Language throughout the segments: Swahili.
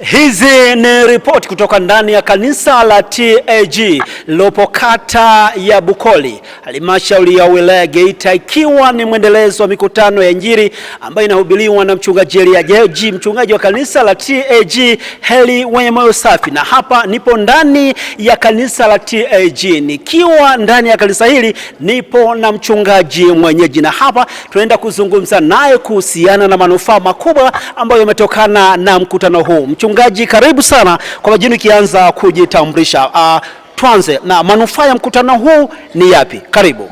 Hizi ni ripoti kutoka ndani ya kanisa la TAG lilopo kata ya Bukoli, halmashauri ya wilaya Geita, ikiwa ni mwendelezo wa mikutano ya Injili ambayo inahubiriwa na mchungaji Elia Jeji, mchungaji wa kanisa la TAG Heri Wenye Moyo Safi. Na hapa nipo ndani ya kanisa la TAG, nikiwa ndani ya kanisa hili nipo na mchungaji mwenyeji, na hapa tunaenda kuzungumza naye kuhusiana na manufaa makubwa ambayo yametokana na mkutano huu. Mchungaji, karibu sana. Kwa majina ikianza kujitambulisha, tuanze na manufaa ya mkutano huu ni yapi? Karibu.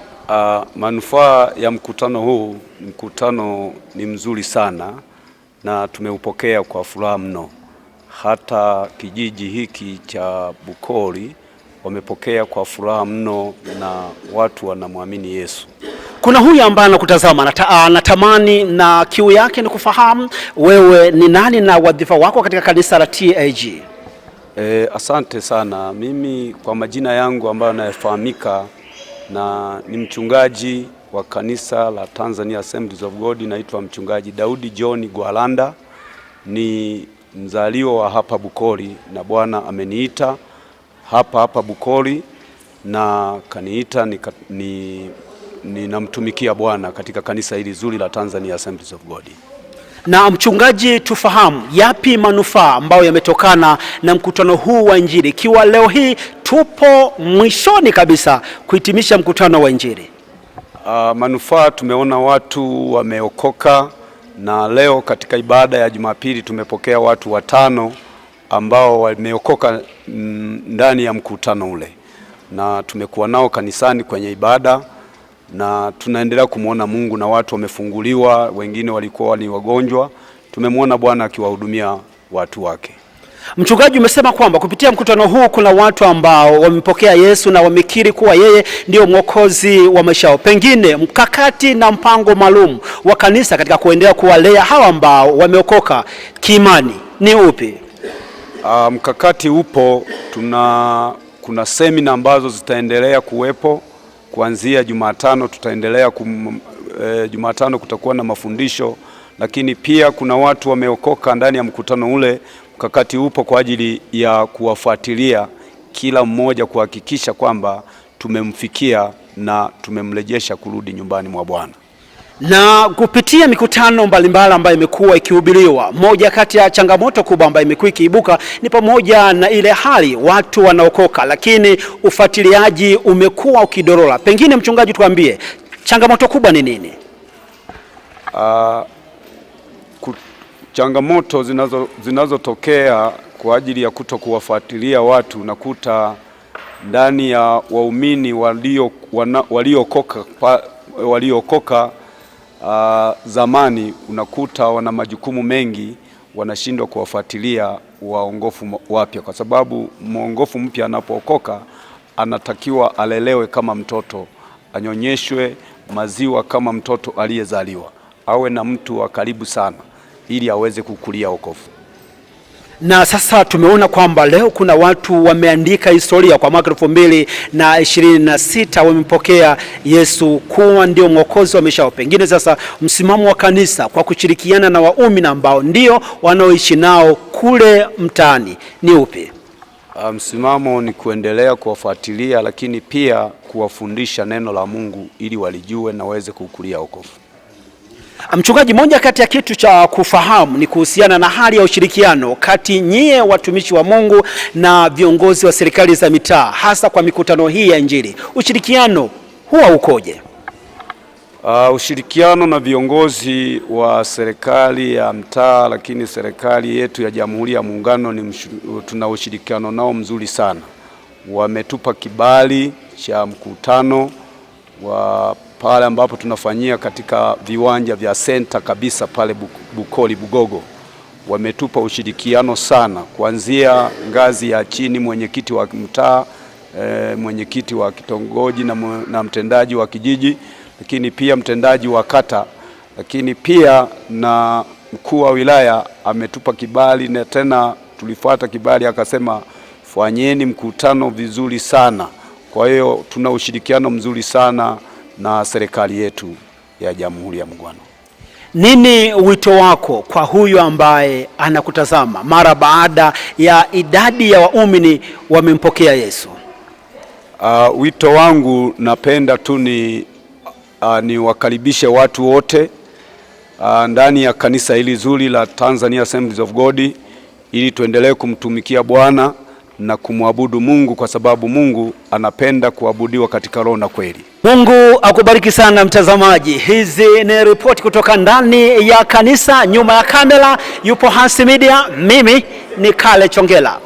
Manufaa ya mkutano huu, mkutano ni mzuri sana na tumeupokea kwa furaha mno. Hata kijiji hiki cha Bukoli wamepokea kwa furaha mno na watu wanamwamini Yesu. Kuna huyu ambaye anakutazama anatamani na kiu yake ni kufahamu wewe ni nani na wadhifa wako katika kanisa la TAG. Asante sana. Mimi kwa majina yangu ambayo nafahamika na ni mchungaji wa kanisa la Tanzania Assemblies of God, naitwa mchungaji Daudi John Gwalanda. Ni mzaliwa wa hapa Bukoli na Bwana ameniita hapa Bukoli na kaniita ninamtumikia Bwana katika kanisa hili zuri la Tanzania Assemblies of God. Na mchungaji, tufahamu yapi manufaa ambayo yametokana na mkutano huu wa Injili, ikiwa leo hii tupo mwishoni kabisa kuhitimisha mkutano wa Injili? Manufaa, tumeona watu wameokoka, na leo katika ibada ya Jumapili tumepokea watu 5 ambao wameokoka ndani ya mkutano ule, na tumekuwa nao kanisani kwenye ibada na tunaendelea kumuona Mungu, na watu wamefunguliwa, wengine walikuwa ni wagonjwa. Tumemwona Bwana akiwahudumia watu wake. Mchungaji, umesema kwamba kupitia mkutano huu kuna watu ambao wamepokea Yesu na wamekiri kuwa yeye ndio mwokozi wa maisha yao. Pengine mkakati na mpango maalum wa kanisa katika kuendelea kuwalea hawa ambao wameokoka kiimani ni upi? Mkakati upo. Kuna semina ambazo zitaendelea kuwepo kuanzia Jumatano. Tutaendelea Jumatano kutakuwa na mafundisho, lakini pia kuna watu wameokoka ndani ya mkutano ule. Mkakati upo kwa ajili ya kuwafuatilia kila mmoja, kuhakikisha kwamba tumemfikia na tumemrejesha kurudi nyumbani mwa Bwana. Na kupitia mikutano mbalimbali ambayo imekuwa ikihubiriwa, moja kati ya changamoto kubwa ambayo imekuwa ikiibuka ni pamoja na ile hali watu wanaokoka, lakini ufuatiliaji umekuwa ukidorora. Pengine mchungaji, tuambie changamoto kubwa ni nini? Changamoto zinazotokea kwa ajili ya kutokuwafuatilia watu, nakuta ndani ya waumini waliokoka zamani, unakuta wana majukumu mengi, wanashindwa kuwafuatilia waongofu wapya, kwa sababu mwongofu mpya anapookoka anatakiwa alelewe kama mtoto, anyonyeshwe maziwa kama mtoto aliyezaliwa, awe na mtu wa karibu sana ili aweze kukulia wokovu. Na sasa tumeona kwamba leo kuna watu wameandika historia kwa mwaka 2026 wamempokea Yesu kuwa ndio mwokozi wa maisha yao. Pengine sasa msimamo wa kanisa kwa kushirikiana na waumini ambao ndio wanaoishi nao kule mtaani ni upi? Msimamo ni kuendelea kuwafuatilia, lakini pia kuwafundisha neno la Mungu ili walijue na waweze kukulia wokovu. Mchungaji, moja kati ya kitu cha kufahamu ni kuhusiana na hali ya ushirikiano kati nyie watumishi wa Mungu na viongozi wa serikali za mitaa, hasa kwa mikutano hii ya Injili. Ushirikiano huwa ukoje? Ushirikiano na viongozi wa serikali ya mtaa, lakini serikali yetu ya Jamhuri ya Muungano tuna ushirikiano nao mzuri sana. Wametupa kibali cha mkutano wa pale ambapo tunafanyia katika viwanja vya senta kabisa pale Bukoli Bugogo. Wametupa ushirikiano sana, kuanzia ngazi ya chini, mwenyekiti wa mtaa, mwenyekiti wa kitongoji na mtendaji wa kijiji, lakini pia mtendaji wa kata, lakini pia na mkuu wa wilaya ametupa kibali, na tena tulifuata kibali akasema fanyeni mkutano vizuri sana. Kwa hiyo tuna ushirikiano mzuri sana na serikali yetu ya Jamhuri ya Muungano. Nini wito wako kwa huyu ambaye anakutazama mara baada ya idadi ya waumini wamempokea Yesu? Wito wangu napenda tu ni wakaribishe watu wote ndani ya kanisa hili zuri la Tanzania Assemblies of God, ili tuendelee kumtumikia Bwana na kumwabudu Mungu, kwa sababu Mungu anapenda kuabudiwa katika roho na kweli. Mungu akubariki sana mtazamaji. Hizi ni ripoti kutoka ndani ya kanisa. Nyuma ya kamera yupo Hans Media, mimi ni Kale Chongela.